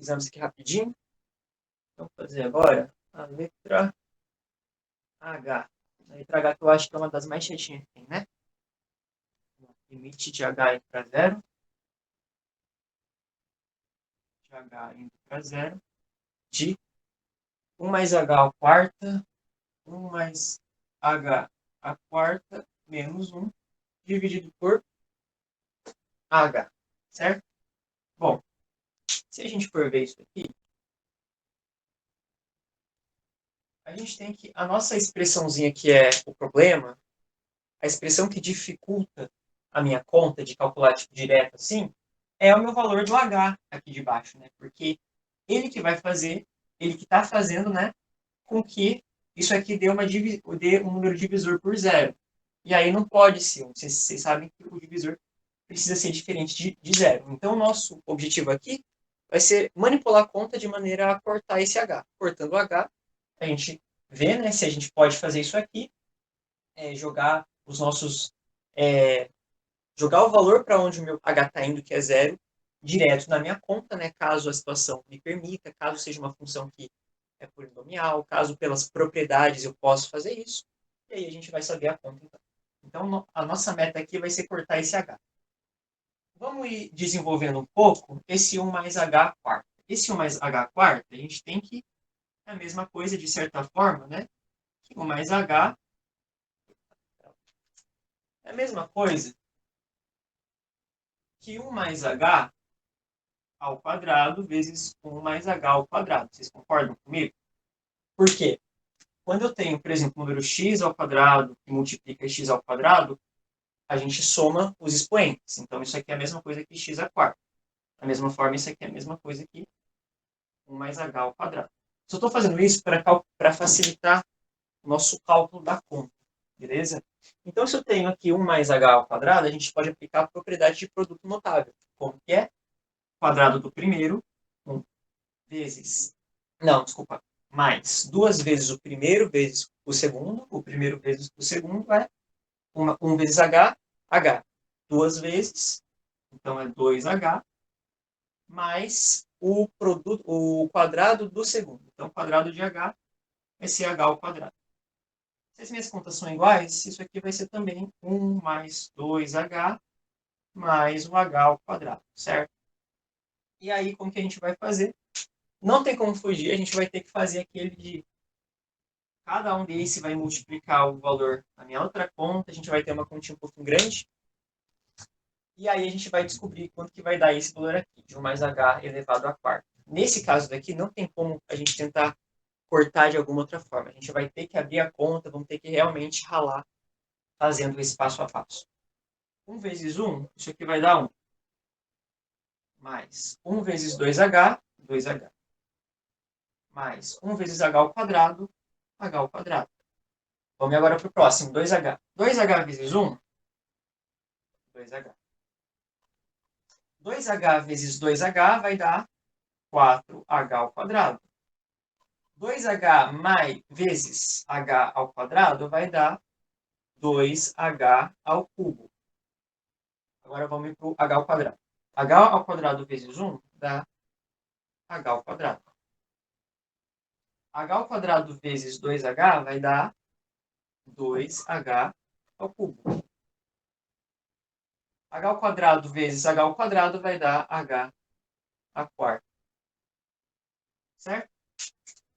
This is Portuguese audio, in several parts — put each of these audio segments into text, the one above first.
Fizemos aqui rapidinho. Então, vou fazer agora a letra H. A letra H que eu acho que é uma das mais chatinhas que tem, né? Limite de H indo para zero. De H indo para zero. De 1 mais H à quarta. 1 mais H à quarta menos 1 dividido por H. Certo? Bom, se a gente for ver isso aqui, a gente tem que a nossa expressãozinha que é o problema, a expressão que dificulta a minha conta de calcular tipo, direto assim, é o meu valor do H aqui de baixo, né? Porque ele que vai fazer, ele que está fazendo, né, com que isso aqui dê um número divisor por zero. E aí não pode ser, vocês sabem que o divisor precisa ser diferente de zero. Então, o nosso objetivo aqui vai ser manipular a conta de maneira a cortar esse H. Cortando o H, a gente vê, né, se a gente pode fazer isso aqui, jogar os nossos... jogar o valor para onde o meu H está indo, que é zero, direto na minha conta, né, caso a situação me permita, caso seja uma função que é polinomial, caso pelas propriedades eu possa fazer isso, e aí a gente vai saber a conta. Então a nossa meta aqui vai ser cortar esse H. Vamos ir desenvolvendo um pouco esse 1 mais H quarta. Esse 1 mais H quarta, a gente tem que, é a mesma coisa de certa forma, né? Que 1 mais H é a mesma coisa que 1 mais H ao quadrado vezes 1 mais H ao quadrado. Vocês concordam comigo? Por quê? Quando eu tenho, por exemplo, o número x ao quadrado que multiplica x ao quadrado, a gente soma os expoentes. Então, isso aqui é a mesma coisa que x à quarta. Da mesma forma, isso aqui é a mesma coisa que 1 mais h ao quadrado. Só estou fazendo isso para facilitar o nosso cálculo da conta, beleza? Então, se eu tenho aqui 1 mais h ao quadrado, a gente pode aplicar a propriedade de produto notável. Como que é? Quadrado do primeiro, 1 vezes... Não, desculpa. Mais 2 vezes o primeiro vezes o segundo. O primeiro vezes o segundo é 1 vezes h, h. 2 vezes, então é 2h, mais o quadrado do segundo. Então, o quadrado de h vai ser h ao quadrado. Se as minhas contas são iguais, isso aqui vai ser também 1 mais 2h mais o h ao quadrado, certo? E aí, como que a gente vai fazer? Não tem como fugir, a gente vai ter que fazer aquele de... Cada um desses vai multiplicar o valor na minha outra conta, a gente vai ter uma continha um pouquinho grande, e aí a gente vai descobrir quanto que vai dar esse valor aqui, de 1 mais h elevado à quarta. Nesse caso daqui, não tem como a gente tentar cortar de alguma outra forma. A gente vai ter que abrir a conta, vamos ter que realmente ralar fazendo esse passo a passo. 1 vezes 1, isso aqui vai dar 1. Mais 1 vezes 2h, 2h. Mais 1 vezes h ao quadrado, h ao quadrado. Vamos agora para o próximo, 2h. 2h vezes 1, 2h. 2h vezes 2h vai dar 4h ao quadrado. 2h mais vezes h ao quadrado vai dar 2h ao cubo. Agora vamos para o h ao quadrado. H ao quadrado vezes 1 dá h ao quadrado. H ao quadrado vezes 2h vai dar 2h ao cubo. H ao quadrado vezes h ao quadrado vai dar h à quarta. Certo?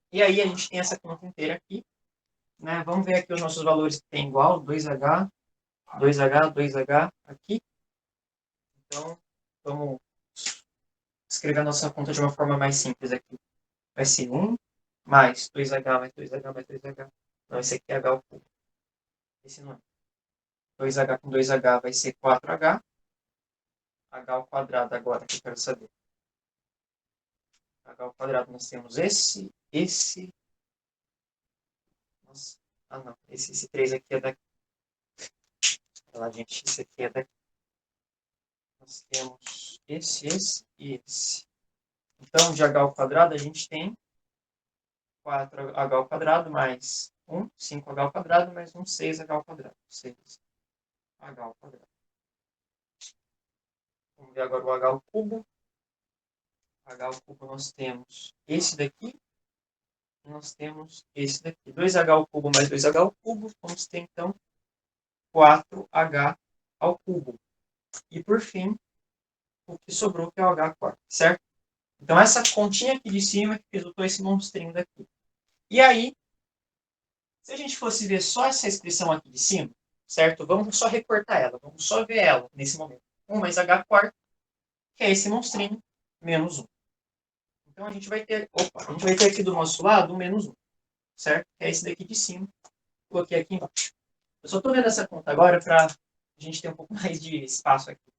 E aí a gente tem essa conta inteira aqui. Né? Vamos ver aqui os nossos valores que tem igual. 2h, 2h, 2h aqui. Então, vamos escrever a nossa conta de uma forma mais simples aqui. Vai ser 1 mais 2h mais 2h mais 2h. Não, esse aqui é h ao cubo. Esse não é. 2h com 2h vai ser 4h. H ao quadrado agora, que eu quero saber. H ao quadrado nós temos esse. Nossa. Ah, não. Esse 3 aqui é daqui. Olha lá, gente. Esse aqui é daqui. Nós temos esse e esse. Então, de h ao quadrado, a gente tem 4h ao quadrado mais 1, 5h ao quadrado, mais 1, 6h ao quadrado. 6h ao quadrado. Vamos ver agora o h ao cubo. h ao cubo nós temos esse daqui, e nós temos esse daqui. 2h ao cubo mais 2h ao cubo, vamos ter então 4h ao cubo. E por fim, o que sobrou que é o h quarto, certo? Então essa continha aqui de cima que resultou esse monstrinho daqui. E aí, se a gente fosse ver só essa expressão aqui de cima, certo? Vamos só recortar ela, vamos só ver ela nesse momento. 1 mais h quarto, que é esse monstrinho, menos 1. Então a gente vai ter aqui do nosso lado um menos 1, certo? Que é esse daqui de cima. Coloquei aqui embaixo. Eu só estou vendo essa conta agora para a gente ter um pouco mais de espaço aqui.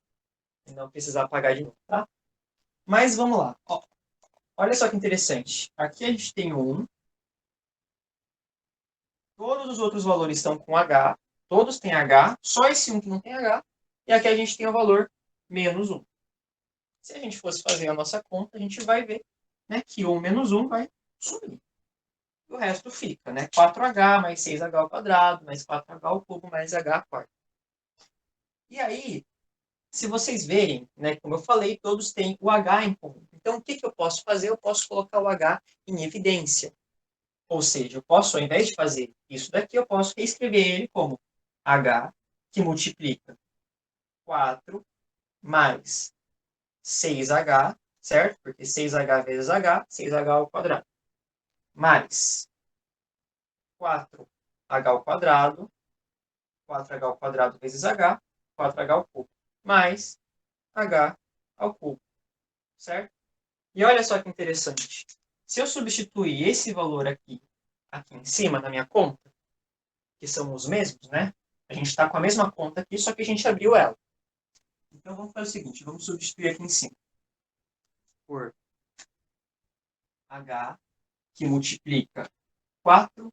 E não precisar apagar de novo, tá? Mas vamos lá. Ó, olha só que interessante. Aqui a gente tem 1. Todos os outros valores estão com H. Todos têm H. Só esse 1 que não tem H. E aqui a gente tem o valor menos 1. Se a gente fosse fazer a nossa conta, a gente vai ver, né, que 1 menos 1 vai sumir. O resto fica, né? 4h mais 6h ao quadrado, mais 4h ao cubo, mais h quarto. E aí, se vocês verem, né, como eu falei, todos têm o h em comum. Então, o que eu posso fazer? Eu posso colocar o h em evidência. Ou seja, eu posso, ao invés de fazer isso daqui, eu posso reescrever ele como h, que multiplica 4 mais 6h, certo? Porque 6h vezes h, 6h ao quadrado. Mais 4h ao quadrado, 4h ao quadrado vezes h, 4h ao cubo, mais h ao cubo, certo? E olha só que interessante. Se eu substituir esse valor aqui em cima na minha conta, que são os mesmos, né? A gente está com a mesma conta aqui, só que a gente abriu ela. Então vamos fazer o seguinte, vamos substituir aqui em cima por h, que multiplica 4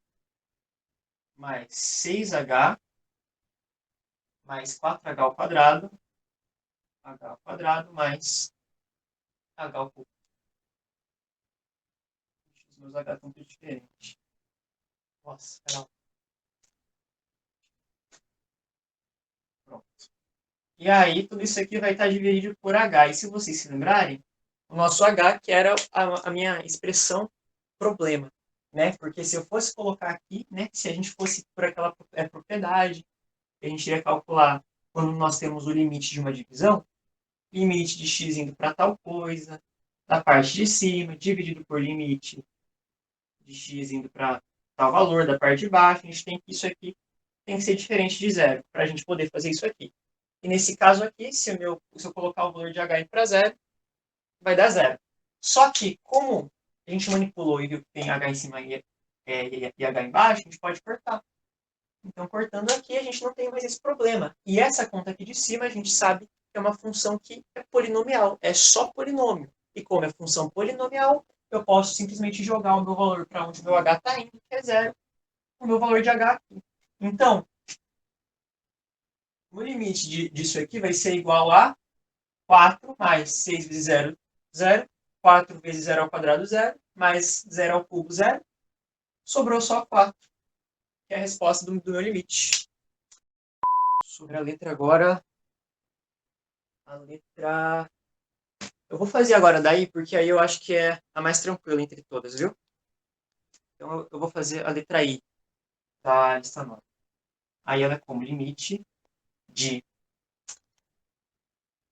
mais 6h mais 4h ao quadrado, h ao quadrado mais h ao cubo. Os meus h estão tudo diferentes. Nossa, pera. Pronto. E aí, tudo isso aqui vai estar dividido por h. E se vocês se lembrarem, o nosso h, que era a minha expressão problema, né? Porque se eu fosse colocar aqui, né, se a gente fosse por aquela propriedade, a gente iria calcular quando nós temos o limite de uma divisão, limite de x indo para tal coisa, da parte de cima, dividido por limite de x indo para tal valor, da parte de baixo, a gente tem que isso aqui tem que ser diferente de zero, para a gente poder fazer isso aqui. E nesse caso aqui, se eu colocar o valor de h para zero, vai dar zero. Só que, como a gente manipulou e viu que tem h em cima e h embaixo, a gente pode cortar. Então, cortando aqui, a gente não tem mais esse problema. E essa conta aqui de cima, a gente sabe que é uma função que é polinomial, é só polinômio. E como é função polinomial, eu posso simplesmente jogar o meu valor para onde o meu h está indo, que é zero, o meu valor de h aqui. Então, o limite disso aqui vai ser igual a 4 mais 6 vezes 0, 0. 4 vezes 0 ao quadrado, 0. Mais 0 ao cubo, 0. Sobrou só 4, que é a resposta do meu limite. Sobre a letra agora. A letra... Eu vou fazer agora daí, porque aí eu acho que é a mais tranquila entre todas, viu? Então eu vou fazer a letra I da lista 9. Aí ela é como limite de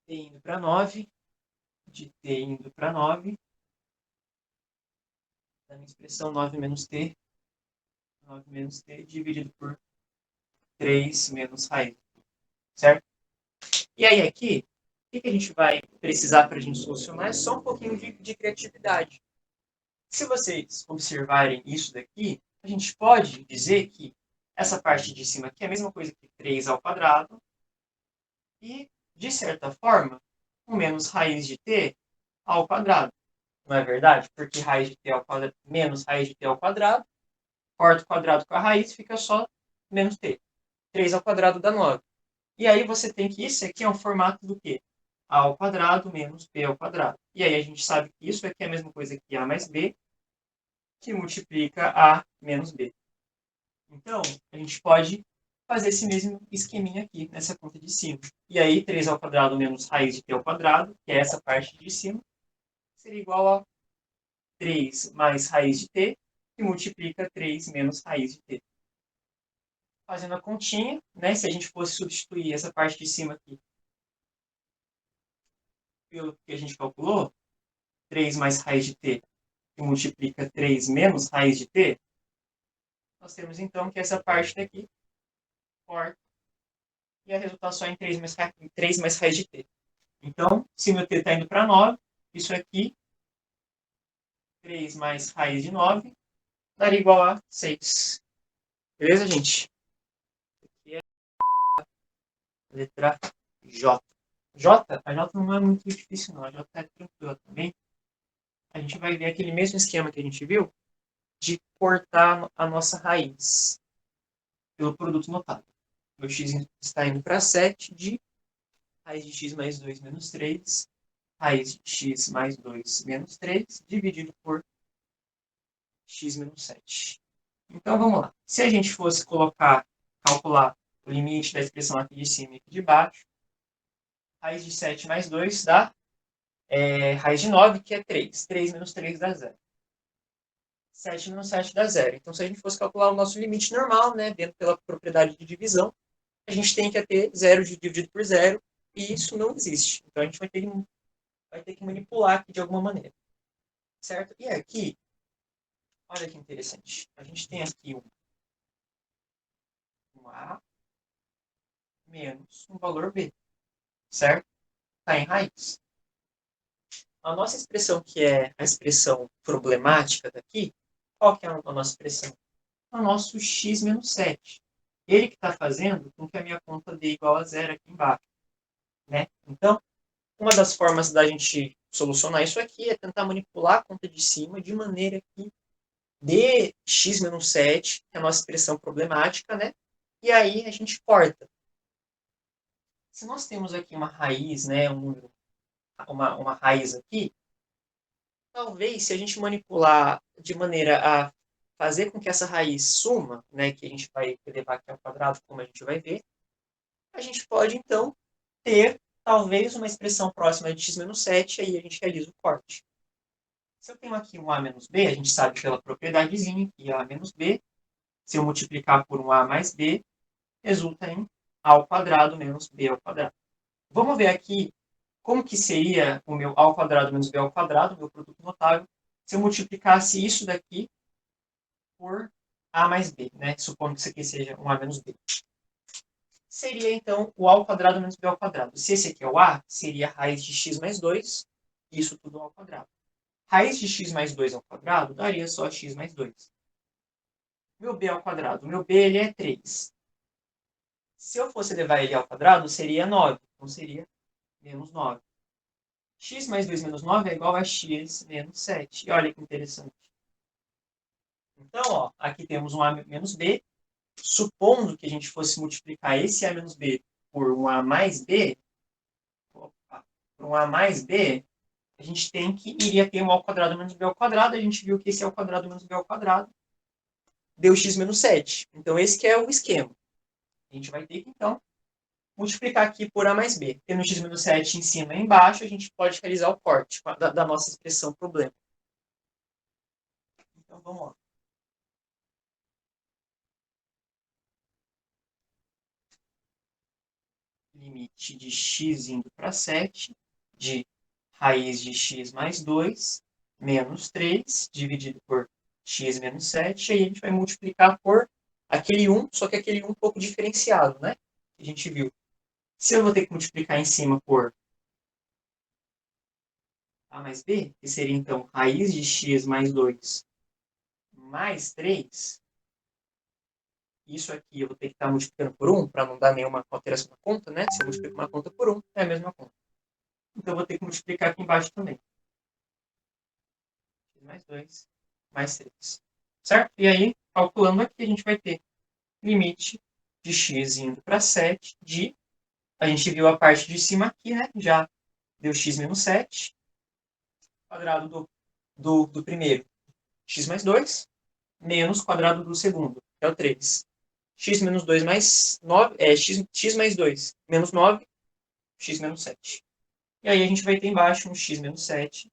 t indo para 9, de t indo para 9, da minha expressão 9 menos t dividido por 3 menos raiz, certo? E aí aqui, o que a gente vai precisar para a gente solucionar é só um pouquinho de criatividade. Se vocês observarem isso daqui, a gente pode dizer que essa parte de cima aqui é a mesma coisa que 3 ao quadrado e, de certa forma, um menos raiz de t ao quadrado. Não é verdade? Porque raiz de t ao quadrado menos raiz de t ao quadrado, corta o quadrado com a raiz, fica só menos t. 3 ao quadrado dá 9. E aí você tem que isso aqui é um formato do quê? A ao quadrado menos b ao quadrado. E aí a gente sabe que isso aqui é a mesma coisa que a mais b, que multiplica a menos b. Então, a gente pode fazer esse mesmo esqueminha aqui, nessa conta de cima. E aí, 3 ao quadrado menos raiz de t ao quadrado, que é essa parte de cima, seria igual a 3 mais raiz de t, que multiplica 3 menos raiz de t. Fazendo a continha, né, se a gente fosse substituir essa parte de cima aqui pelo que a gente calculou, 3 mais raiz de t, que multiplica 3 menos raiz de t, nós temos então que essa parte daqui corta e a resultar só em 3 mais raiz de t. Então, se meu t está indo para 9, isso aqui, 3 mais raiz de 9, daria igual a 6. Beleza, gente? Aqui é a letra J. A J não é muito difícil, não. A J é tranquila também. A gente vai ver aquele mesmo esquema que a gente viu de cortar a nossa raiz pelo produto notável. Meu x está indo para 7 de raiz de x mais 2 menos 3, raiz de x mais 2 menos 3, dividido por x menos 7. Então, vamos lá. Se a gente fosse calcular o limite da expressão aqui de cima e aqui de baixo, raiz de 7 mais 2 dá raiz de 9, que é 3. 3 menos 3 dá 0. 7 menos 7 dá 0. Então, se a gente fosse calcular o nosso limite normal, né, vendo pela propriedade de divisão, a gente tem que ter 0 dividido por 0, e isso não existe. Então, a gente vai ter que manipular aqui de alguma maneira. Certo? E aqui, olha que interessante. A gente tem aqui um A menos um valor B. Certo? Está em raiz. A nossa expressão, que é a expressão problemática daqui, qual que é a nossa expressão? O nosso x menos 7. Ele que está fazendo com que a minha conta dê igual a zero aqui embaixo. Né? Então, uma das formas da gente solucionar isso aqui é tentar manipular a conta de cima de maneira que dê x menos 7, que é a nossa expressão problemática, né? E aí a gente corta. Se nós temos aqui uma raiz, né, um número, uma raiz aqui, talvez se a gente manipular de maneira a fazer com que essa raiz suma, né, que a gente vai levar aqui ao quadrado, como a gente vai ver, a gente pode então ter talvez uma expressão próxima de x menos 7, aí a gente realiza o corte. Se eu tenho aqui um a menos b, a gente sabe pela propriedadezinha que a menos b, se eu multiplicar por um a mais b, resulta em a ao quadrado menos b ao quadrado. Vamos ver aqui como que seria o meu a ao quadrado menos b ao quadrado, meu produto notável, se eu multiplicasse isso daqui por a mais b, né? Supondo que isso aqui seja um a menos b. Seria, então, o a ao quadrado menos b ao quadrado. Se esse aqui é o a, seria a raiz de x mais 2, isso tudo ao quadrado. Raiz de x mais 2 ao quadrado daria só x mais 2. Meu b ao quadrado. Meu b ele é 3. Se eu fosse levar ele ao quadrado, seria 9. Então, seria menos 9. X mais 2 menos 9 é igual a x menos 7. E olha que interessante. Então, ó, aqui temos um a menos b. Supondo que a gente fosse multiplicar esse a menos b por um a mais b, por um a mais b, a gente iria ter um a ao quadrado menos b ao quadrado. A gente viu que esse a ao quadrado menos b ao quadrado deu x menos 7. Então, esse que é o esquema. A gente vai ter que, então, multiplicar aqui por a mais b. Tendo x menos 7 em cima e embaixo, a gente pode realizar o corte da nossa expressão problema. Então, vamos lá. Limite de x indo para 7, de raiz de x mais 2, menos 3, dividido por x menos 7, e aí a gente vai multiplicar por aquele 1, só que aquele 1 um pouco diferenciado, né? Que a gente viu. Se eu vou ter que multiplicar em cima por a mais b, que seria então raiz de x mais 2 mais 3, isso aqui eu vou ter que estar multiplicando por 1 para não dar nenhuma alteração na conta, né? Se eu multiplico uma conta por 1, é a mesma conta. Então eu vou ter que multiplicar aqui embaixo também. X mais 2 mais 3. Certo? E aí, calculando aqui, a gente vai ter limite de x indo para 7 de... A gente viu a parte de cima aqui, né? Já deu x menos 7. Quadrado do primeiro, x mais 2, menos quadrado do segundo, que é o 3. X menos 2 mais 9, x mais 2 menos 9, x menos 7. E aí a gente vai ter embaixo um x menos 7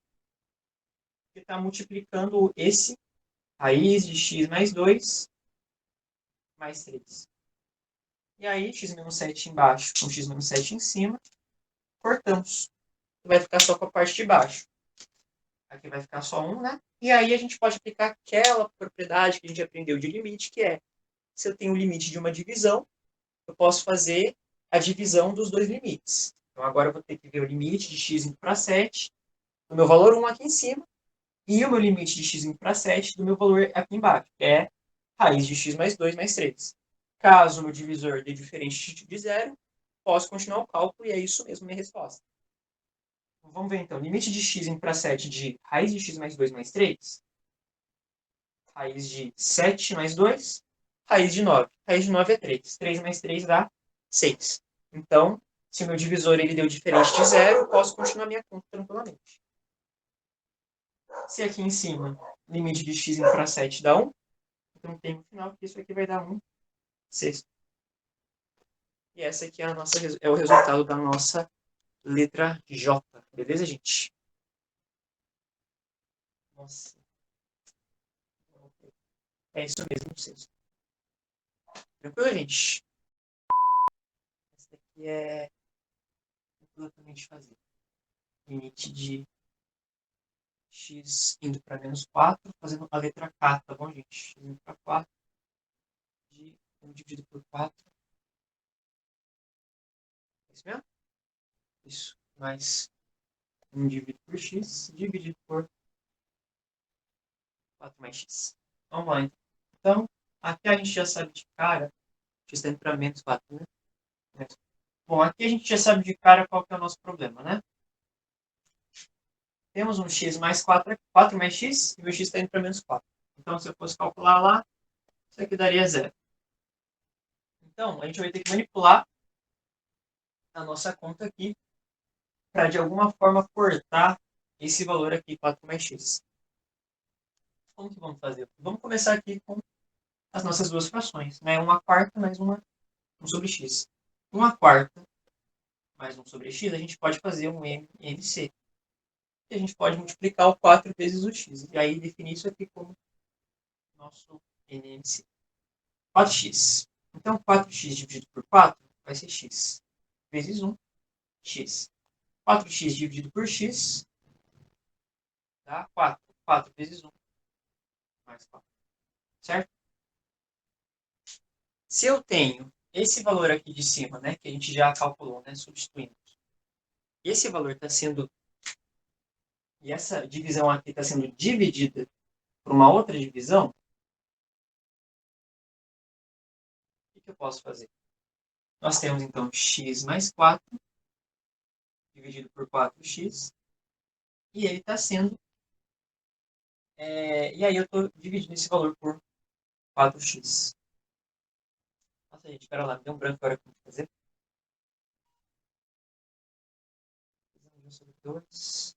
porque está multiplicando esse raiz de x mais 2 mais 3. E aí, x menos 7 embaixo com x menos 7 em cima, cortamos. Vai ficar só com a parte de baixo. Aqui vai ficar só 1, né? E aí a gente pode aplicar aquela propriedade que a gente aprendeu de limite, que é, se eu tenho o limite de uma divisão, eu posso fazer a divisão dos dois limites. Então agora eu vou ter que ver o limite de x indo para 7, do meu valor 1 aqui em cima, e o meu limite de x indo para 7 do meu valor aqui embaixo, que é raiz de x mais 2 mais 3. Caso o meu divisor dê diferente de zero, posso continuar o cálculo e é isso mesmo minha resposta. Vamos ver então. Limite de x indo para 7 de raiz de x mais 2 mais 3. Raiz de 7 mais 2. Raiz de 9. Raiz de 9 é 3. 3 mais 3 dá 6. Então, se o meu divisor ele deu diferente de zero, eu posso continuar minha conta tranquilamente. Se aqui em cima, limite de x indo para 7 dá 1, então tem no final que isso aqui vai dar 1 sexto. E essa aqui é o resultado da nossa letra J. Beleza, gente? Nossa. É isso mesmo, sexto. Tranquilo, gente? Essa aqui é tranquilamente fazer. Limite de x indo para menos 4, fazendo a letra K, tá bom, gente? X indo para 4, dividido por 4. É isso mesmo? Isso. Mais 1 dividido por x, dividido por 4 mais x. Vamos lá, então. Então, aqui a gente já sabe de cara, x está indo para menos 4, né? Bom, aqui a gente já sabe de cara qual que é o nosso problema, né? Temos um x mais 4, 4 mais x, e o x está indo para menos 4. Então, se eu fosse calcular lá, isso aqui daria 0. Então, a gente vai ter que manipular a nossa conta aqui para, de alguma forma, cortar esse valor aqui, 4 mais x. Como que vamos fazer? Vamos começar aqui com as nossas duas frações, né? 1/4 mais 1 sobre x. 1/4 mais 1 sobre x, a gente pode fazer um MNC. E a gente pode multiplicar o 4 vezes o x. E aí definir isso aqui como nosso NMC. 4x. Então, 4x dividido por 4 vai ser x vezes 1, x. 4x dividido por x dá 4. 4 vezes 1 mais 4. Certo? Se eu tenho esse valor aqui de cima, né, que a gente já calculou, né, substituindo, e esse valor está sendo, e essa divisão aqui está sendo dividida por uma outra divisão, o que eu posso fazer? Nós temos, então, x mais 4 dividido por 4x, e ele está sendo, e aí eu estou dividindo esse valor por 4x. Nossa, gente, espera lá, me deu um branco agora para fazer. 2.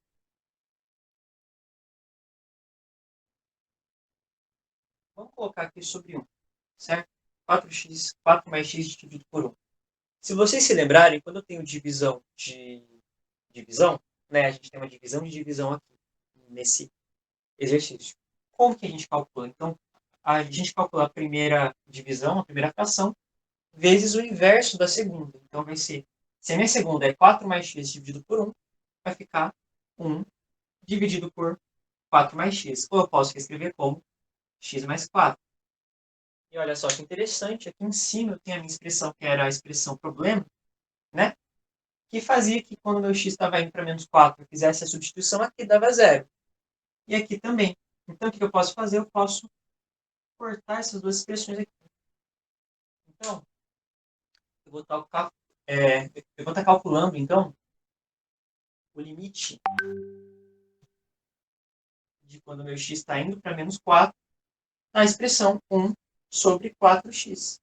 Vamos colocar aqui sobre 1, certo? 4x, 4 mais x dividido por 1. Se vocês se lembrarem, quando eu tenho divisão de divisão, né, a gente tem uma divisão de divisão aqui, nesse exercício. Como que a gente calcula? Então, a gente calcula a primeira divisão, a primeira fração, vezes o inverso da segunda. Então, vai ser, se a minha segunda é 4 mais x dividido por 1, vai ficar 1 dividido por 4 mais x. Ou eu posso escrever como x mais 4. E olha só que interessante, aqui em cima eu tenho a minha expressão, que era a expressão problema, né? Que fazia que quando meu x estava indo para menos 4, eu fizesse a substituição, aqui dava 0. E aqui também. Então, o que eu posso fazer? Eu posso cortar essas duas expressões aqui. Então, eu vou estar calculando, então, o limite de quando meu x está indo para menos 4, na expressão 1 sobre 4x.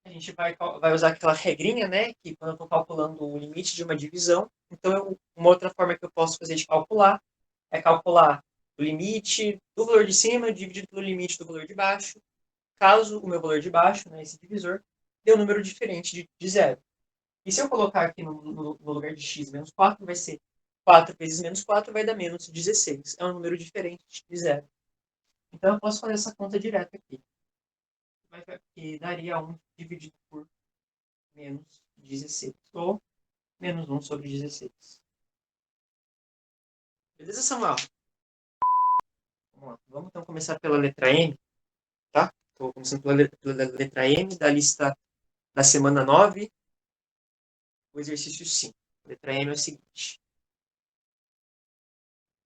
A gente vai usar aquela regrinha, né, que quando eu estou calculando o limite de uma divisão, então uma outra forma que eu posso fazer de calcular é calcular o limite do valor de cima dividido pelo limite do valor de baixo, caso o meu valor de baixo, né, esse divisor, dê um número diferente de 0. E se eu colocar aqui no lugar de x menos 4, vai ser 4 vezes menos 4 vai dar menos 16. É um número diferente de zero. Então, eu posso fazer essa conta direta aqui. Que daria 1 dividido por menos 16. Ou menos 1 sobre 16. Beleza, Samuel? Vamos lá. Vamos então começar pela letra M, tá? Estou começando pela letra M da lista da semana 9, o exercício 5. A letra M é o seguinte.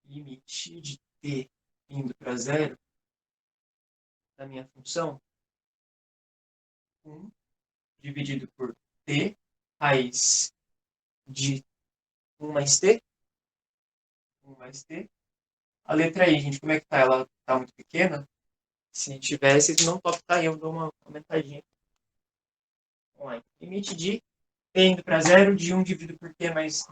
Limite de t indo para zero da minha função 1 dividido por t raiz de 1 mais t. 1 mais t. A letra I, gente, como é que tá? Ela tá muito pequena? Se tivesse, não top tá aí, eu dou uma aumentadinha. Vamos lá. Limite de t indo para zero de 1 dividido por t mais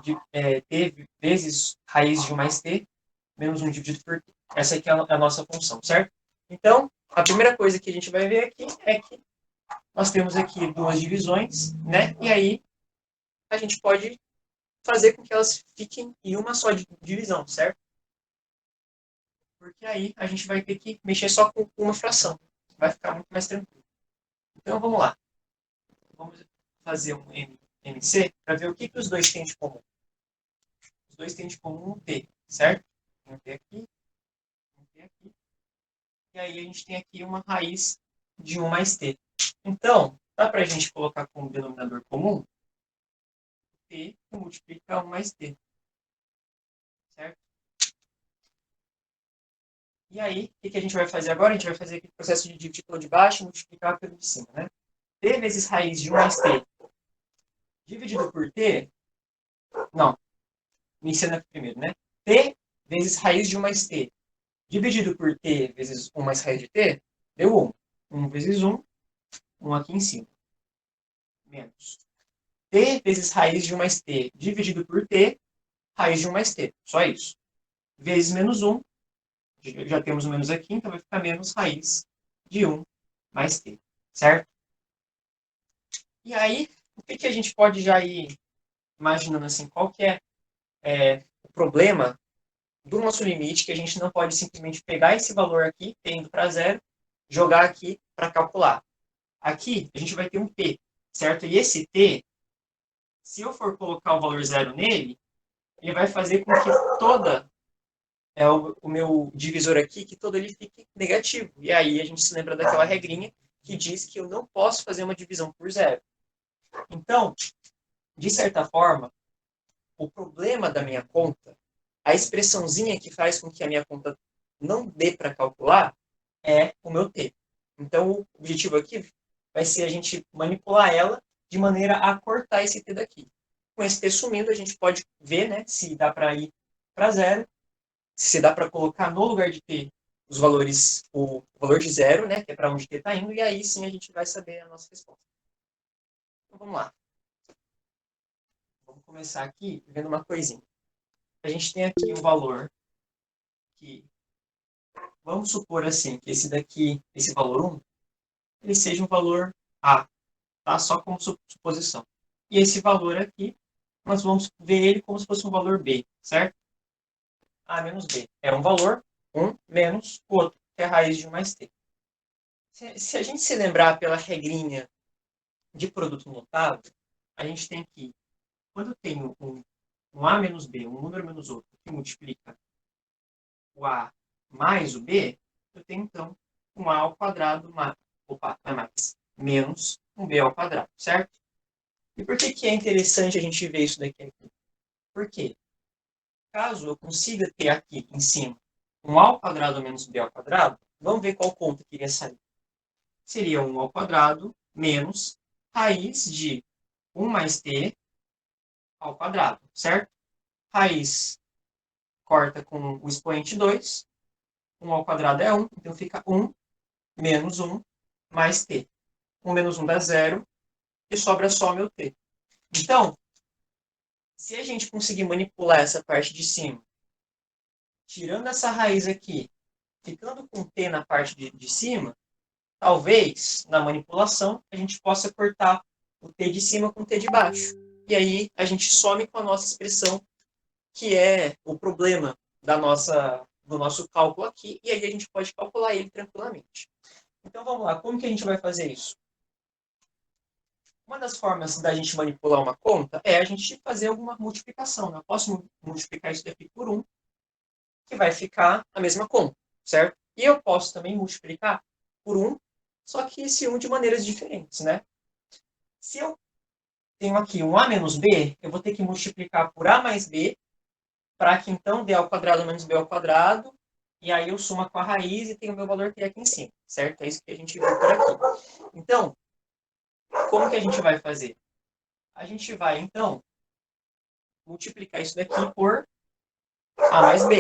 t vezes raiz de 1 mais t menos 1 dividido por t. Essa aqui é a nossa função, certo? Então, a primeira coisa que a gente vai ver aqui é que nós temos aqui duas divisões, né? E aí a gente pode fazer com que elas fiquem em uma só divisão, certo? Porque aí a gente vai ter que mexer só com uma fração. Vai ficar muito mais tranquilo. Então, vamos lá. Vamos fazer um MC para ver o que os dois têm de comum. Os dois têm de comum um T, certo? Um T aqui, um T aqui. E aí a gente tem aqui uma raiz de 1 mais T. Então, dá para a gente colocar como denominador comum T que multiplica 1 mais T. Certo? E aí, o que a gente vai fazer agora? A gente vai fazer aquele processo de dividir pelo de baixo e multiplicar pelo de cima, né? T vezes raiz de 1 mais T dividido por T... Não, me ensina primeiro, né? T vezes raiz de 1 mais T dividido por T vezes 1 mais raiz de T deu 1. 1 vezes 1, 1 aqui em cima. Menos. T vezes raiz de 1 mais T dividido por T, raiz de 1 mais T. Só isso. Vezes menos 1. Já temos o menos aqui, então vai ficar menos raiz de 1 mais T. Certo? E aí, o que a gente pode já ir imaginando assim? Qual que é o problema do nosso limite, que a gente não pode simplesmente pegar esse valor aqui, tendo para zero, jogar aqui para calcular. Aqui, a gente vai ter um t, certo? E esse t, se eu for colocar o valor zero nele, ele vai fazer com que o meu divisor aqui, que todo ele fique negativo. E aí a gente se lembra daquela regrinha que diz que eu não posso fazer uma divisão por zero. Então, de certa forma, o problema da minha conta, a expressãozinha que faz com que a minha conta não dê para calcular, é o meu t. Então, o objetivo aqui vai ser a gente manipular ela de maneira a cortar esse t daqui. Com esse t sumindo, a gente pode ver, né, se dá para ir para zero, se dá para colocar no lugar de t os valores, o valor de zero, né, que é para onde t está indo, e aí sim a gente vai saber a nossa resposta. Então, vamos lá. Vamos começar aqui vendo uma coisinha. A gente tem aqui um valor que, vamos supor assim, que esse daqui, esse valor 1, ele seja um valor A, tá? Só como suposição. E esse valor aqui, nós vamos ver ele como se fosse um valor B, certo? A menos B. É um valor, 1 menos o outro, que é a raiz de 1 mais T. Se a gente se lembrar pela regrinha de produto notável, a gente tem que, quando eu tenho um A menos B, um número menos outro, que multiplica o A mais o B, eu tenho então um A ao quadrado mais, menos um B ao quadrado, certo? E por que é interessante a gente ver isso daqui aqui? Porque caso eu consiga ter aqui em cima um A ao quadrado menos B ao quadrado, vamos ver qual conta que iria sair. Seria 1 ao quadrado menos raiz de 1 mais T ao quadrado, certo? Raiz corta com o expoente 2. 1 ao quadrado é 1, então fica 1 menos 1 mais T. 1 menos 1 dá 0 e sobra só meu T. Então, se a gente conseguir manipular essa parte de cima, tirando essa raiz aqui, ficando com T na parte de cima, talvez, na manipulação, a gente possa cortar o T de cima com o T de baixo. E aí a gente some com a nossa expressão que é o problema do nosso cálculo aqui, e aí a gente pode calcular ele tranquilamente. Então vamos lá, como que a gente vai fazer isso? Uma das formas da gente manipular uma conta é a gente fazer alguma multiplicação. Né? Eu posso multiplicar isso daqui por 1, que vai ficar a mesma conta, certo? E eu posso também multiplicar por 1, só que esse 1 de maneiras diferentes, né? Se eu tenho aqui um a menos b, eu vou ter que multiplicar por a mais b, para que então d ao quadrado menos b ao quadrado, e aí eu sumo com a raiz e tenho o meu valor que é aqui em cima, certo? É isso que a gente viu por aqui. Então, como que a gente vai fazer? A gente vai, então, multiplicar isso daqui por a mais b,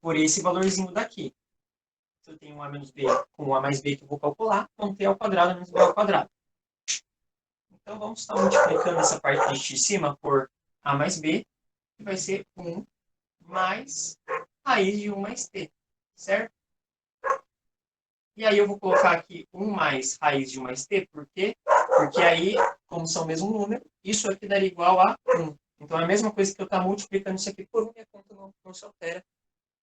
por esse valorzinho daqui. Se eu tenho um a menos b com um a mais b que eu vou calcular, então t ao quadrado menos b ao quadrado. Então, vamos estar multiplicando essa parte de cima por a mais b, que vai ser 1 mais raiz de 1 mais t, certo? E aí eu vou colocar aqui 1 mais raiz de 1 mais t, por quê? Porque aí, como são o mesmo número, isso aqui daria igual a 1. Então é a mesma coisa que eu estar multiplicando isso aqui por 1 e a conta não se altera.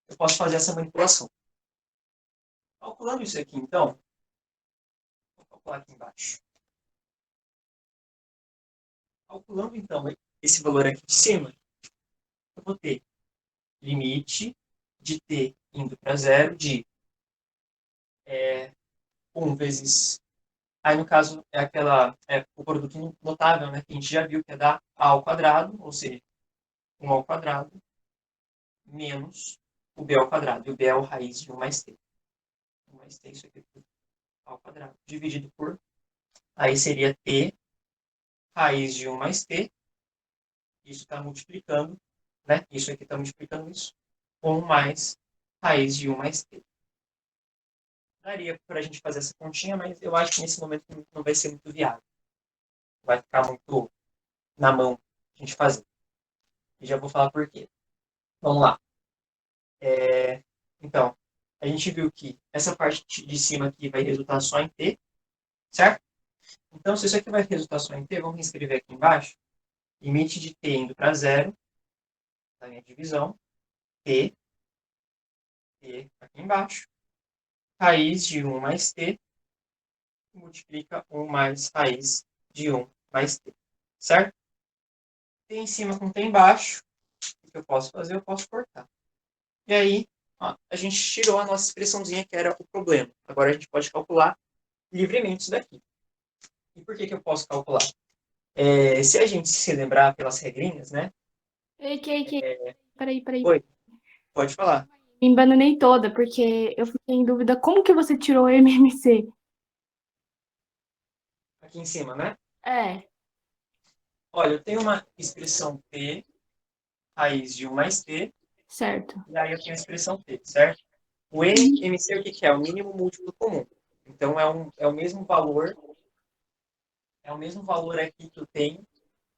Eu posso fazer essa manipulação. Calculando isso aqui, então, vou calcular aqui embaixo. Calculando, então, esse valor aqui de cima, eu vou ter limite de t indo para zero de 1 vezes... Aí, no caso, o produto notável, né, que a gente já viu que é dar a ao quadrado, ou seja, 1 ao quadrado, menos o b ao quadrado. E o b é a raiz de 1 mais t. 1 mais t, isso aqui ao quadrado, dividido por... Aí seria t raiz de 1 mais t. Isso está multiplicando, né? Isso aqui está multiplicando isso. 1 mais raiz de 1 mais t. Daria para a gente fazer essa continha, mas eu acho que nesse momento não vai ser muito viável. Vai ficar muito na mão a gente fazer. E já vou falar por quê. Vamos lá. Então, a gente viu que essa parte de cima aqui vai resultar só em t, certo? Então, se isso aqui vai resultar só em t, vamos escrever aqui embaixo. Limite de t indo para zero, da minha divisão, t aqui embaixo, raiz de 1 mais t, multiplica 1 mais raiz de 1 mais t, certo? T em cima com t embaixo, o que eu posso fazer? Eu posso cortar. E aí, ó, a gente tirou a nossa expressãozinha que era o problema. Agora a gente pode calcular livremente isso daqui. E por que eu posso calcular? Se a gente se lembrar pelas regrinhas, né? Ei, peraí. Oi, pode falar. Me embananei toda, porque eu fiquei em dúvida como que você tirou o MMC? Aqui em cima, né? É, Olha, eu tenho uma expressão t, raiz de 1 mais t, certo. e aí eu tenho a expressão t, certo? O MMC, o que é? O mínimo múltiplo comum. Então, é o mesmo valor aqui que eu tenho,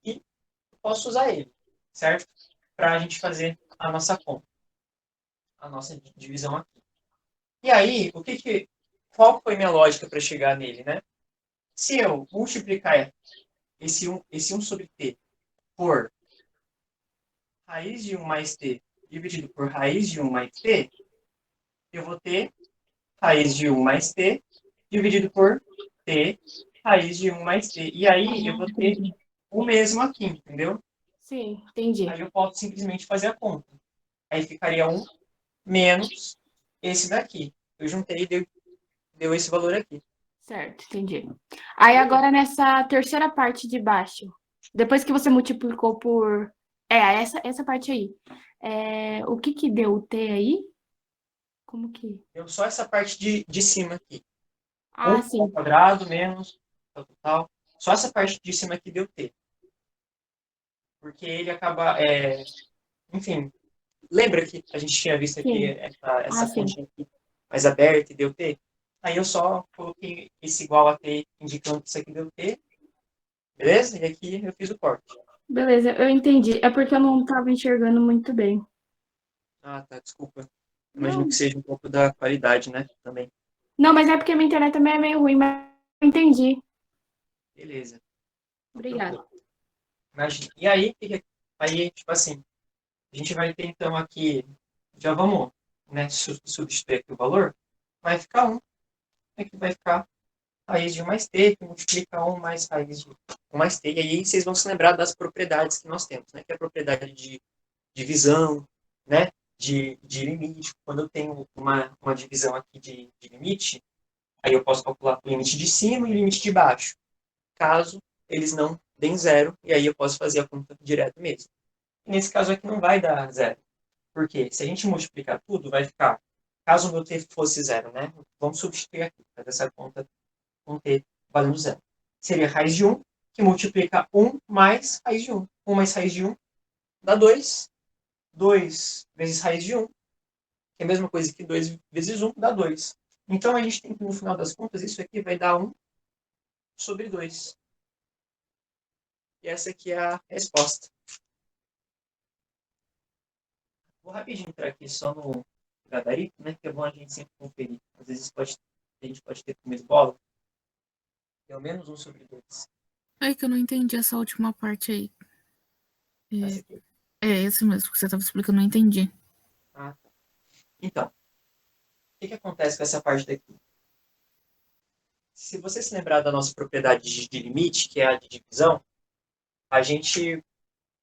e eu posso usar ele, certo? Para a gente fazer a nossa conta, a nossa divisão aqui. E aí, qual foi minha lógica para chegar nele, né? Se eu multiplicar esse 1 sobre t por raiz de 1 mais t dividido por raiz de 1 mais t, eu vou ter raiz de 1 mais t dividido por t raiz de 1 mais t. E aí eu vou ter Entendi. o mesmo aqui, entendeu? Sim, entendi. Aí eu posso simplesmente fazer a conta. Aí ficaria 1 menos esse daqui. Eu juntei e deu esse valor aqui. Certo, entendi. Aí Beleza? agora nessa terceira parte de baixo, depois que você multiplicou por... essa parte aí. O que que deu o T aí? Como que... Deu só essa parte de cima aqui. Ah, 1 ao sim. quadrado menos tal. Só essa parte de cima aqui deu t. Porque ele acaba... enfim, lembra que a gente tinha visto aqui Sim. Ah, essa sim. continha aqui mais aberta e deu t? Aí eu só coloquei esse igual a t, indicando que isso aqui deu t, beleza? E aqui eu fiz o corte. Beleza, eu entendi. É porque eu não estava enxergando muito bem. Ah, tá, desculpa. Imagino que Não, seja um pouco da qualidade, né? Também. não, mas é porque a minha internet também é meio ruim, mas eu entendi. Beleza. Não Obrigada. preocupa. Imagina. E aí, aí, tipo assim, A gente vai ter, então, aqui, já vamos, né, substituir aqui o valor, vai ficar 1. Aqui vai ficar raiz de 1 mais t, que multiplica 1 mais raiz de 1 mais t. E aí vocês vão se lembrar das propriedades que nós temos, né? Que é a propriedade de divisão, né? De limite. Quando eu tenho uma divisão aqui de limite, aí eu posso calcular o limite de cima e o limite de baixo. Caso eles não deem zero, e aí eu posso fazer a conta direto mesmo. E nesse caso aqui não vai dar zero. Porque se a gente multiplicar tudo, vai ficar, caso o meu t fosse zero, né? Vamos substituir aqui, fazer essa conta com t valendo zero. Seria raiz de 1, que multiplica 1 mais raiz de 1. 1 mais raiz de 1 dá 2. 2 vezes raiz de 1, que é a mesma coisa que 2 vezes 1, dá 2. Então, a gente tem que, no final das contas, isso aqui vai dar 1 sobre 2. E essa aqui é a resposta. Vou rapidinho entrar aqui só no gabarito, né? Que é bom a gente sempre conferir. Às vezes a gente pode ter comido bola. Pelo menos 1 sobre 2. É que eu não entendi essa última parte aí. Essa aqui. É esse mesmo que você estava explicando, eu não entendi. Ah, tá. Então, o que acontece com essa parte daqui? Se você se lembrar da nossa propriedade de limite, que é a de divisão, a gente,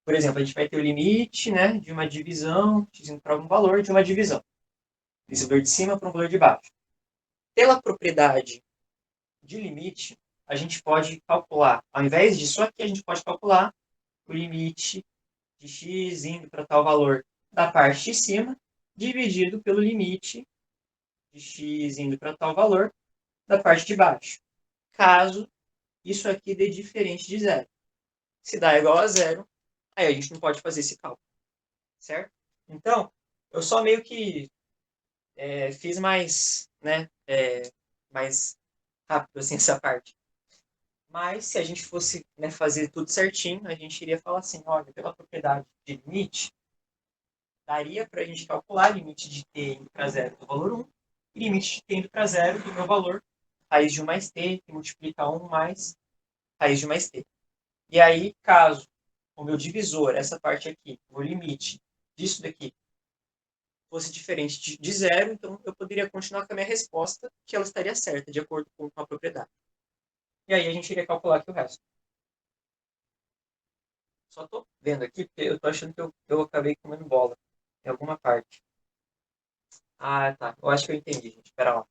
por exemplo, a gente vai ter o limite, né, de uma divisão, dizendo para algum valor de uma divisão. Esse valor de cima para um valor de baixo. Pela propriedade de limite, a gente pode calcular, ao invés disso aqui, a gente pode calcular o limite de x indo para tal valor da parte de cima, dividido pelo limite de x indo para tal valor da parte de baixo. Caso isso aqui dê diferente de zero. Se dá igual a zero, aí a gente não pode fazer esse cálculo, certo? Então, eu só meio que fiz mais, né, mais rápido assim essa parte. Mas se a gente fosse, né, fazer tudo certinho, a gente iria falar assim, olha, pela propriedade de limite, daria para a gente calcular limite de t indo para zero do valor 1 e limite de t indo para zero do meu valor raiz de 1 mais t, que multiplica 1 mais raiz de 1 mais t. E aí, caso o meu divisor, essa parte aqui, o limite disso daqui, fosse diferente de zero, então eu poderia continuar com a minha resposta, que ela estaria certa, de acordo com a propriedade. E aí a gente iria calcular aqui o resto. Só estou vendo aqui, porque eu estou achando que eu acabei comendo bola em alguma parte. Ah, tá. Eu acho que eu entendi, gente. Espera lá.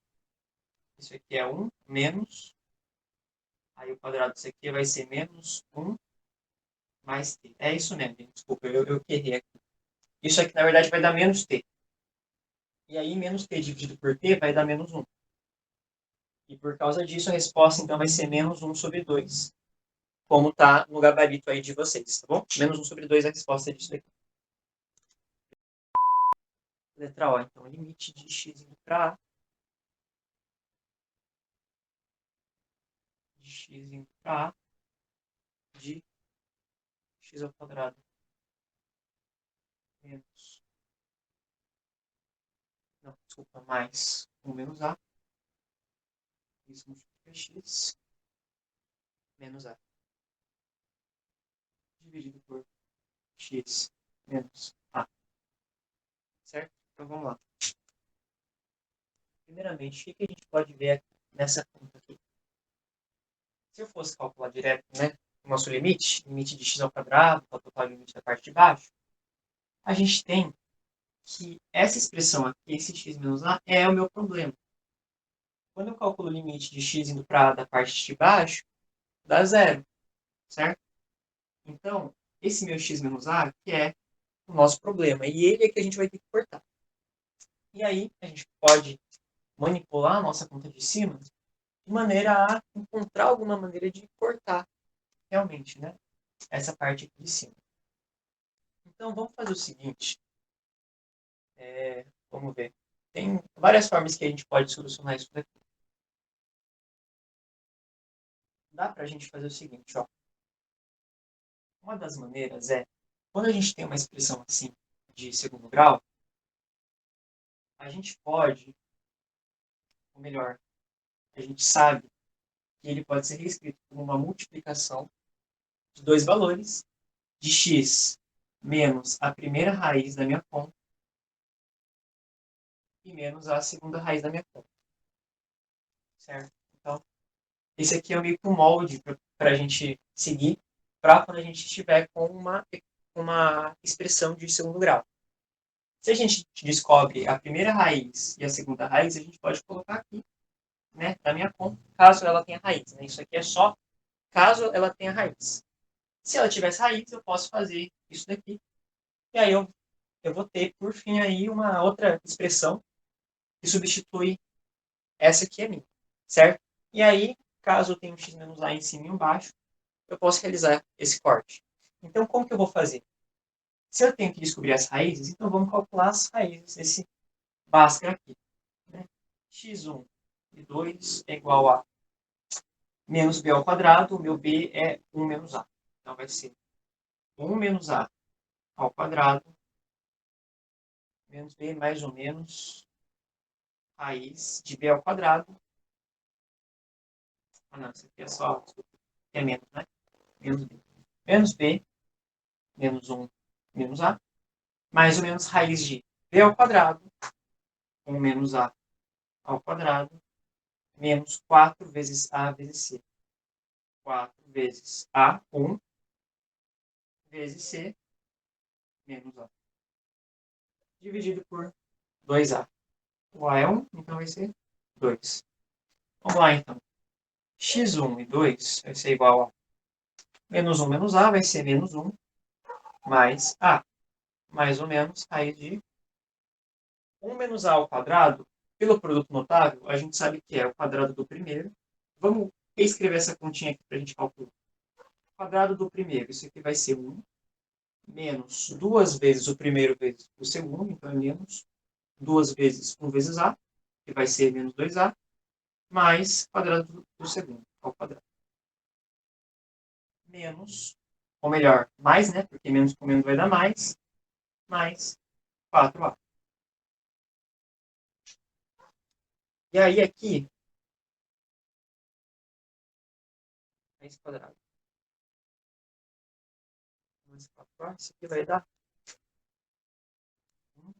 Isso aqui é 1 menos. Aí o quadrado disso aqui vai ser menos 1 mais t. É isso mesmo, gente. Desculpa, eu errei aqui. Isso aqui, na verdade, vai dar menos t. E aí, menos t dividido por t vai dar menos 1. E por causa disso, a resposta, então, vai ser menos 1 sobre 2. Como está no gabarito aí de vocês, tá bom? Menos 1 sobre 2 é a resposta disso daqui. Letra O, então, limite de x indo para A. De x indo para A. De x ao quadrado. Menos. Não, desculpa, mais 1 menos A. Isso multiplica x menos A. Dividido por x menos A. Certo? Então, vamos lá. Primeiramente, o que a gente pode ver aqui nessa conta aqui? Se eu fosse calcular direto, né, o nosso limite, limite de x ao quadrado, para o total limite da parte de baixo, a gente tem que essa expressão aqui, esse x menos a, é o meu problema. Quando eu calculo o limite de x indo para a da parte de baixo, dá zero, certo? Então, esse meu x menos a, que é o nosso problema, e ele é que a gente vai ter que cortar. E aí, a gente pode manipular a nossa conta de cima de maneira a encontrar alguma maneira de cortar realmente, né, essa parte aqui de cima. Então, vamos fazer o seguinte. Vamos ver. Tem várias formas que a gente pode solucionar isso daqui. Dá para a gente fazer o seguinte, ó. Uma das maneiras é, quando a gente tem uma expressão assim de segundo grau, a gente pode, ou melhor, a gente sabe que ele pode ser reescrito como uma multiplicação de dois valores, de x menos a primeira raiz da minha conta e menos a segunda raiz da minha conta. Certo? Então, esse aqui é meio que um molde para a gente seguir para quando a gente estiver com uma expressão de segundo grau. Se a gente descobre a primeira raiz e a segunda raiz, a gente pode colocar aqui, né, na minha conta, caso ela tenha raiz. Né? Isso aqui é só caso ela tenha raiz. Se ela tivesse raiz, eu posso fazer isso daqui. E aí eu vou ter, por fim, aí uma outra expressão que substitui essa que é minha, certo? E aí, caso eu tenha um x menos a em cima e embaixo, eu posso realizar esse corte. Então, como que eu vou fazer? Se eu tenho que descobrir as raízes, então vamos calcular as raízes desse Bhaskara aqui. Né? x1 e 2 é igual a menos b ao quadrado, o meu b é 1 menos a. Então vai ser 1 menos a ao quadrado, menos b mais ou menos raiz de b ao quadrado. Ah, não, isso aqui é só, é menos, né? Menos b. Menos b, menos 1, menos a, mais ou menos raiz de b ao quadrado, 1 menos a ao quadrado, menos 4 vezes a vezes c. 4 vezes a, 1, vezes c, menos a. Dividido por 2a. O a é 1, então vai ser 2. Vamos lá, então. x1 e 2 vai ser igual a menos 1 menos a, vai ser menos 1, mais a. Mais ou menos raiz de 1 menos a ao quadrado, pelo produto notável, a gente sabe que é o quadrado do primeiro. Vamos reescrever essa continha aqui para a gente calcular. O quadrado do primeiro, isso aqui vai ser 1, menos 2 vezes o primeiro vezes o segundo, então é menos 2 vezes 1 vezes a, que vai ser menos 2a, mais quadrado do segundo, ao quadrado. Menos, ou melhor, mais, né? Porque menos com menos vai dar mais 4a. E aí aqui, mais quadrado. Mais 4a, isso aqui vai dar 1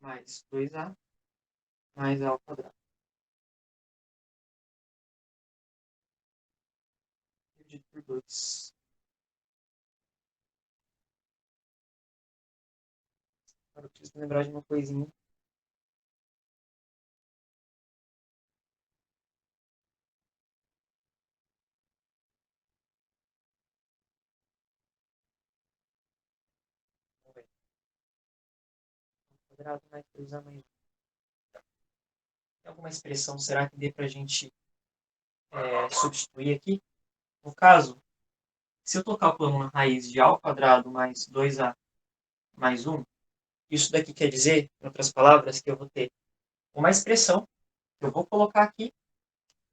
mais 2a mais a ao quadrado. Dividido por 2. Agora eu preciso lembrar de uma coisinha. Vamos ver. Quadrado mais 2a mais 1. Tem alguma expressão, será que dê para a gente substituir aqui? No caso, se eu estou calculando uma raiz de a ao quadrado mais 2a mais 1, isso daqui quer dizer, em outras palavras, que eu vou ter uma expressão que eu vou colocar aqui,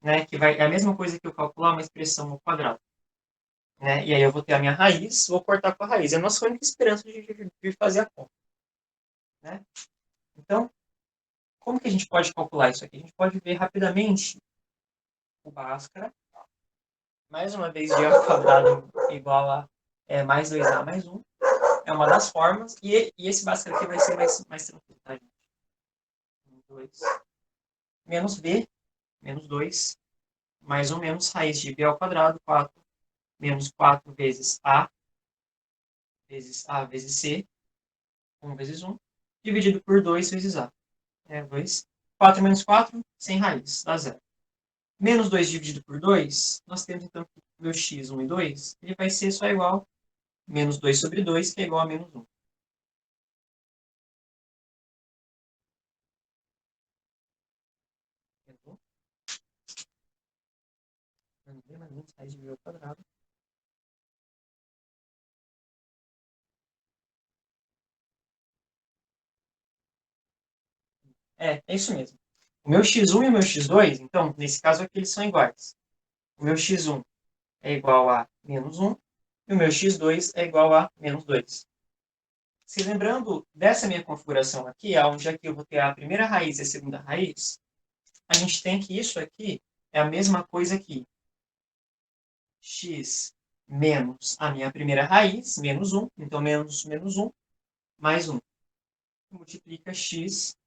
né, que é a mesma coisa que eu calcular uma expressão ao quadrado. Né? E aí eu vou ter a minha raiz, vou cortar com a raiz. É a nossa única esperança de fazer a conta. Né? Então, como que a gente pode calcular isso aqui? A gente pode ver rapidamente o Bhaskara. Mais uma vez, g ao quadrado igual a mais 2a mais 1. É uma das formas. E esse Bhaskara aqui vai ser mais tranquilo, tá, gente? 2. Menos b, menos 2. Mais ou menos raiz de b ao quadrado, 4. Menos 4 vezes a vezes c. 1 vezes 1. Dividido por 2 vezes a. 2. 4 menos 4, sem raiz, dá 0. Menos 2 dividido por 2, nós temos então que o meu x, 1 e 2, ele vai ser só igual a menos 2 sobre 2, que é igual a menos 1. Menos 1. Menos b mais 1, raiz de b ao quadrado. É isso mesmo. O meu x1 e o meu x2, então, nesse caso aqui, eles são iguais. O meu x1 é igual a menos 1 e o meu x2 é igual a menos 2. Se lembrando dessa minha configuração aqui, onde aqui eu vou ter a primeira raiz e a segunda raiz, a gente tem que isso aqui é a mesma coisa que x menos a minha primeira raiz, menos 1. Então, menos 1, mais 1. Multiplica x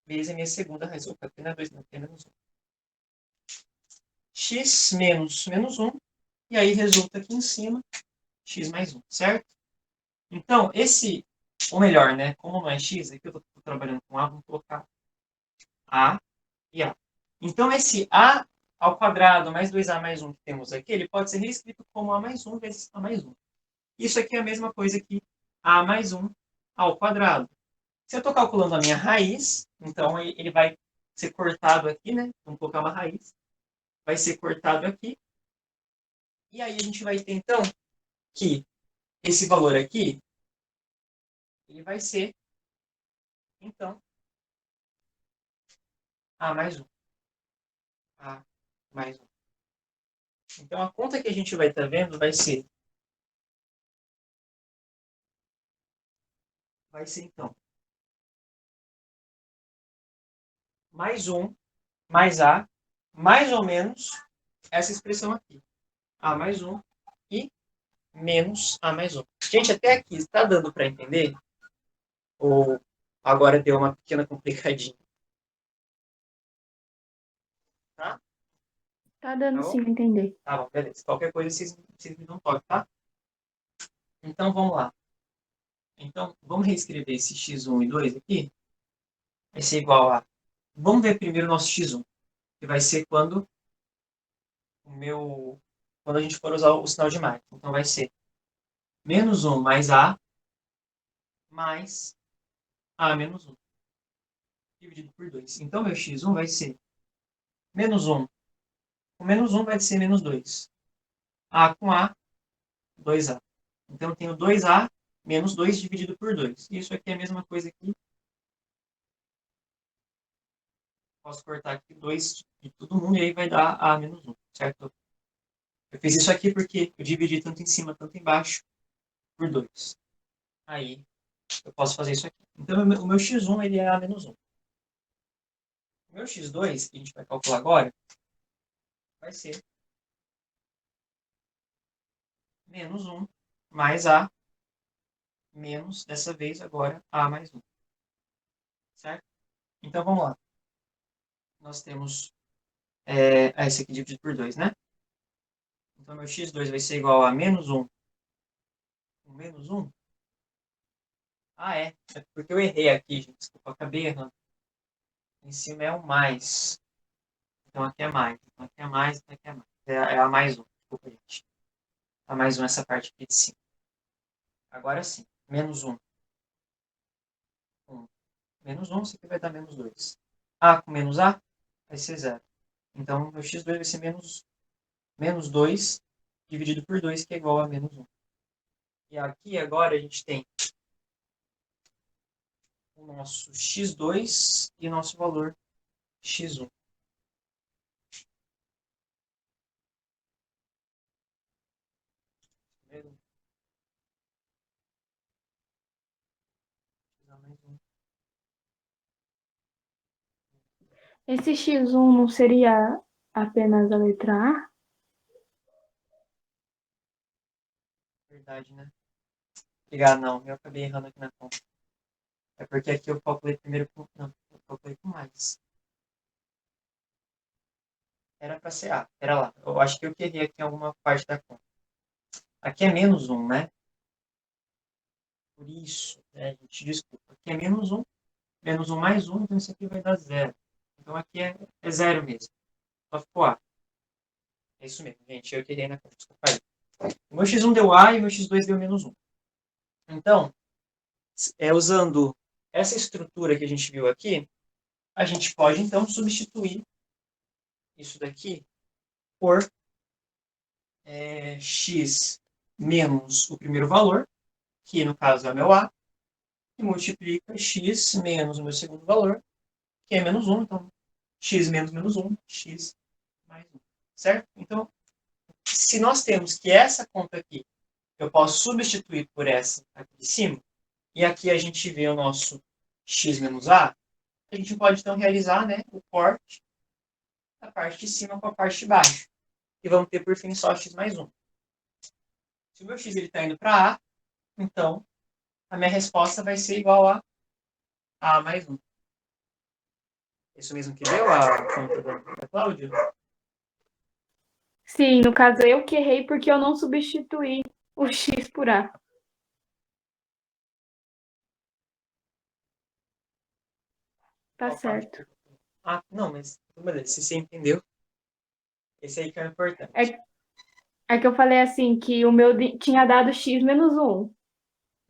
vezes a minha segunda raiz. Opa, aqui não é 2, não, aqui é menos 1. X menos 1. E aí resulta aqui em cima x mais 1, certo? Então, ou melhor, né? Como não é x, aqui eu estou trabalhando com a, vamos colocar a e a. Então, esse a ao quadrado mais 2a mais 1 que temos aqui, ele pode ser reescrito como a mais 1 vezes a mais 1. Isso aqui é a mesma coisa que a mais 1 ao quadrado. Se eu estou calculando a minha raiz, então ele vai ser cortado aqui, né? Vamos colocar uma raiz. Vai ser cortado aqui. E aí a gente vai ter, então, que esse valor aqui, ele vai ser, então, a mais 1. A mais 1. Então, a conta que a gente vai estar vendo vai ser, então, mais 1 mais a, mais ou menos essa expressão aqui. A mais 1 e menos a mais 1. Gente, até aqui, está dando para entender? Ou agora deu uma pequena complicadinha? Tá? Tá dando Tá sim bom? pra entender. Tá bom, beleza. Qualquer coisa vocês me dão um toque, tá? Então, vamos lá. Então, vamos reescrever esse x1 e 2 aqui. Vai ser igual a... Vamos ver primeiro o nosso x1, que vai ser quando quando a gente for usar o sinal de mais. Então, vai ser menos 1 mais a menos 1, dividido por 2. Então, meu x1 vai ser menos 1. Com menos 1 vai ser menos 2. A com a, 2a. Então, eu tenho 2a menos 2 dividido por 2. Isso aqui é a mesma coisa aqui. Posso cortar aqui 2 de todo mundo e aí vai dar a menos 1, certo? Eu fiz isso aqui porque eu dividi tanto em cima, tanto embaixo, por 2. Aí, eu posso fazer isso aqui. Então, o meu x1 ele é a menos 1. O meu x2, que a gente vai calcular agora, vai ser menos 1 mais a menos, dessa vez, agora, a mais 1. Certo? Então, vamos lá. Nós temos esse aqui dividido por 2, né? Então, meu x2 vai ser igual a menos 1 com menos 1. Ah, é. É porque eu errei aqui, gente. Desculpa, acabei errando. Em cima é o mais. Então, aqui é mais. Então, aqui é mais, então aqui é mais. É a mais 1. Desculpa, gente. A mais 1 essa parte aqui de cima. Agora sim. Menos 1. 1. Menos 1, isso aqui vai dar menos 2. A com menos A vai ser 0. Então, meu x2 vai ser menos 2 dividido por 2, que é igual a menos 1. E aqui agora a gente tem o nosso x2 e o nosso valor x1. Esse x1 não seria apenas a letra A? Verdade, né? Obrigado, não. Eu acabei errando aqui na conta. É porque aqui eu calculei primeiro com... Não, eu calculei com mais. Era para ser A. Era lá. Eu acho que eu errei aqui em alguma parte da conta. Aqui é menos 1, né? Por isso, né, gente, desculpa. Aqui é menos 1. Menos 1 mais 1, então isso aqui vai dar 0. Então aqui é 0 mesmo. Só ficou A. É isso mesmo, gente. Eu errei na conta. Desculpa aí. O meu x1 deu A e o meu x2 deu menos 1. Então, usando essa estrutura que a gente viu aqui, a gente pode, então, substituir isso daqui por x menos o primeiro valor, que no caso é meu A, e multiplica x menos o meu segundo valor, que é menos 1. Então, x menos menos 1, x mais 1. Certo? Então, se nós temos que essa conta aqui, eu posso substituir por essa aqui de cima, e aqui a gente vê o nosso x menos a gente pode então realizar, né, o corte da parte de cima com a parte de baixo. E vamos ter por fim só x mais 1. Se o meu x está indo para A, então a minha resposta vai ser igual a A mais 1. Isso mesmo que deu a conta da Cláudia? Sim, no caso eu que errei porque eu não substituí o x por A. Tá Qual parte? certo. Ah, não, mas beleza, se você entendeu, esse aí que é o importante. É, é que eu falei assim, que o meu tinha dado x menos 1.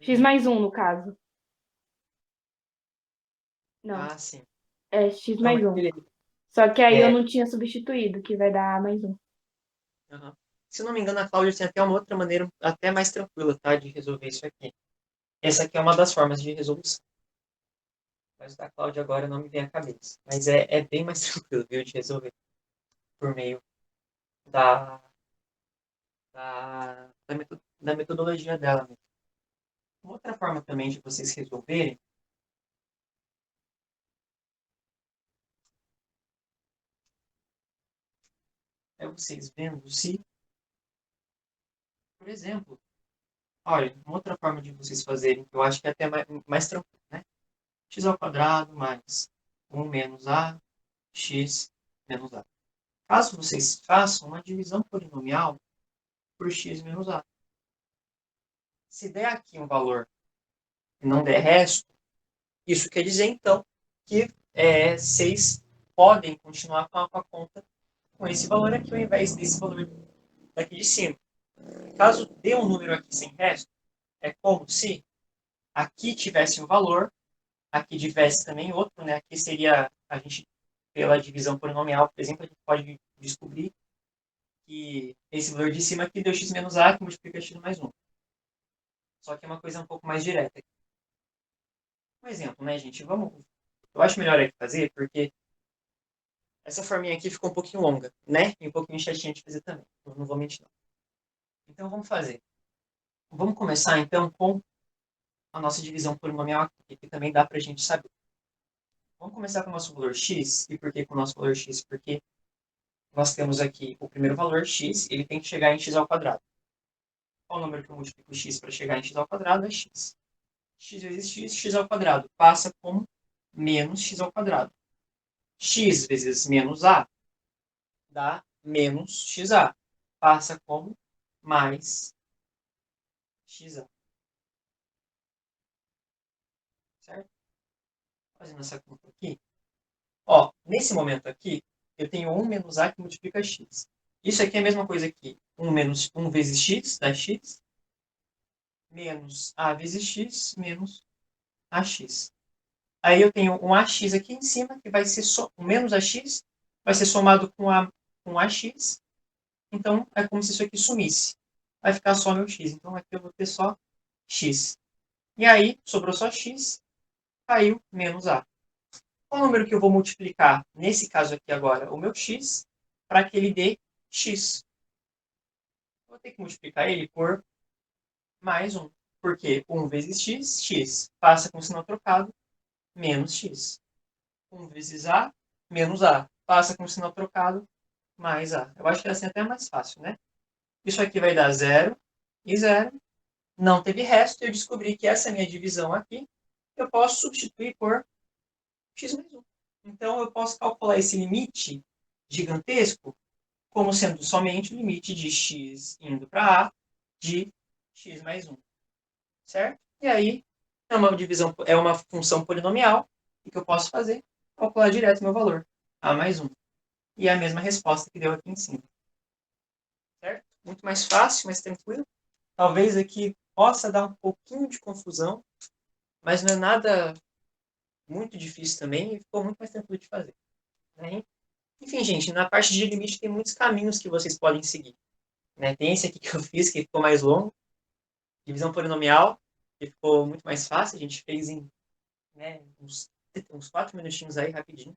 X Uhum. mais 1, no caso. Não, Ah, sim. é x Não, mais mas 1. beleza. Só que aí eu É, não tinha substituído, que vai dar A mais 1. uhum. Se eu não me engano, a Cláudia tem até uma outra maneira até mais tranquila, tá, de resolver isso aqui. Essa aqui é uma das formas de resolução. Mas o da Cláudia agora não me vem à cabeça. Mas é bem mais tranquilo, viu, de resolver por meio da, da metodologia dela mesmo. Uma outra forma também de vocês resolverem é vocês vendo se, por exemplo, olha, uma outra forma de vocês fazerem, que eu acho que é até mais tranquilo, né? X ao quadrado mais 1 menos A, x menos A. Caso vocês façam uma divisão polinomial por x menos A. Se der aqui um valor e não der resto, isso quer dizer, então, que vocês podem continuar com a conta com esse valor aqui, ao invés desse valor daqui de cima. Caso dê um número aqui sem resto, é como se aqui tivesse um valor, aqui tivesse também outro, né? Aqui seria, a gente, pela divisão polinomial, por exemplo, a gente pode descobrir que esse valor de cima aqui deu x menos a, que multiplica x mais 1. Só que é uma coisa um pouco mais direta. Um exemplo, né, gente? Eu acho melhor aqui fazer, porque essa forminha aqui ficou um pouquinho longa, né? E um pouquinho chatinha de fazer também. Eu não vou mentir, não. Então, vamos fazer. Vamos começar, então, com a nossa divisão polinomial aqui, que também dá para a gente saber. Vamos começar com o nosso valor x. E por que com o nosso valor x? Porque nós temos aqui o primeiro valor x, ele tem que chegar em x ao quadrado. Qual o número que eu multiplico x para chegar em x ao quadrado? É x. X vezes x, x ao quadrado, passa como menos x ao quadrado. X vezes menos a dá menos xa. Passa como mais xa. Certo? Fazendo essa conta aqui. Ó, nesse momento aqui, eu tenho 1 menos a que multiplica x. Isso aqui é a mesma coisa que 1 menos 1 vezes x, dá x, menos a vezes x, menos ax. Aí eu tenho um ax aqui em cima, que vai ser o menos ax, vai ser somado com ax. Então, é como se isso aqui sumisse. Vai ficar só meu x. Então, aqui eu vou ter só x. E aí, sobrou só x, caiu menos a. Qual número que eu vou multiplicar, nesse caso aqui agora, o meu x, para que ele dê x? Vou ter que multiplicar ele por mais 1. Porque 1 vezes x, x. Passa com o sinal trocado, menos x. 1 vezes a, menos a. Passa com o sinal trocado, mais a. Eu acho que é assim até mais fácil, né? Isso aqui vai dar 0 e 0. Não teve resto. Eu descobri que essa minha divisão aqui, eu posso substituir por x mais 1. Então, eu posso calcular esse limite gigantesco como sendo somente o limite de x indo para a de x mais 1. Certo? E aí, é uma função polinomial. O que eu posso fazer? Calcular direto o meu valor, a mais 1. E é a mesma resposta que deu aqui em cima. Certo? Muito mais fácil, mais tranquilo. Talvez aqui possa dar um pouquinho de confusão, mas não é nada muito difícil também e ficou muito mais tranquilo de fazer. Né? Enfim, gente, na parte de limite tem muitos caminhos que vocês podem seguir. Né? Tem esse aqui que eu fiz, que ficou mais longo, divisão polinomial, que ficou muito mais fácil, a gente fez em, né, uns 4 minutinhos aí, rapidinho.